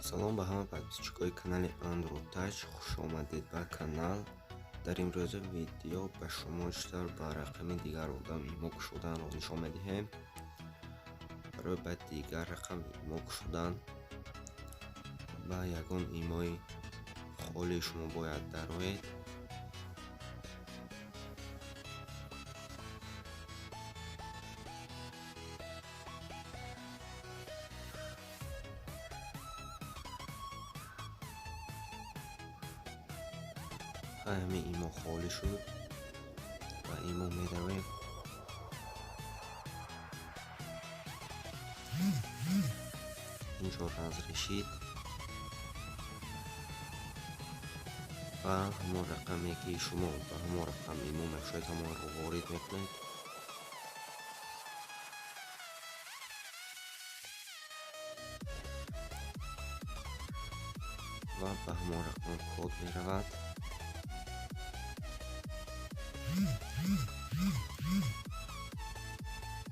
салом ба ҳама подписчикои канали Android Touch, хуш омадед ба канал. дар имрӯза видео ба шумо иштар ба рақами дигар одам имо кушоданро нишон медиҳем. барои ба дигар рақам имо кушодан ба ягон имои холи шумо бояд дароед. ҳамин имо холӣ шуд ва имо медароем. инҷо разрешид ва ҳамон рақаме ки шумо ба ҳамон рақам имо мешавед ҳамонро ворид мекунед. ва ба ҳамон рақам код меравад.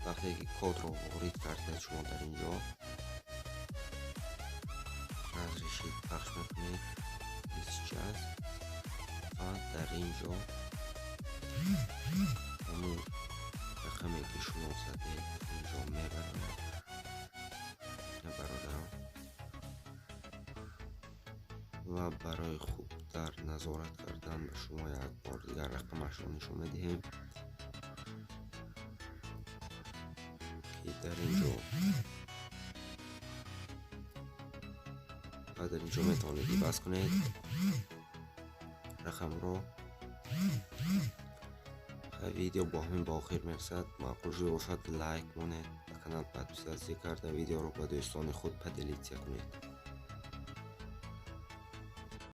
вақте ки кодро ворид кардед шумо дар инҷо разрешид пахш мекунед сейчас ва дар инҷо ҳамон рақаме ки шумо задед инҷо мебарояд. бародарон, ва барои хубтар назорат кардан ба шумо як бор дигар рақамашро нишон медиҳем ки дар инҷо ва дар инҷо метавонед ибаз кунед рақамро. видео бо ҳамин ба охир мерасад. маъқул шуда бошад лайк монед, ба канал подписатсия карда видеоро ба дӯстони худ поделитсия кунед.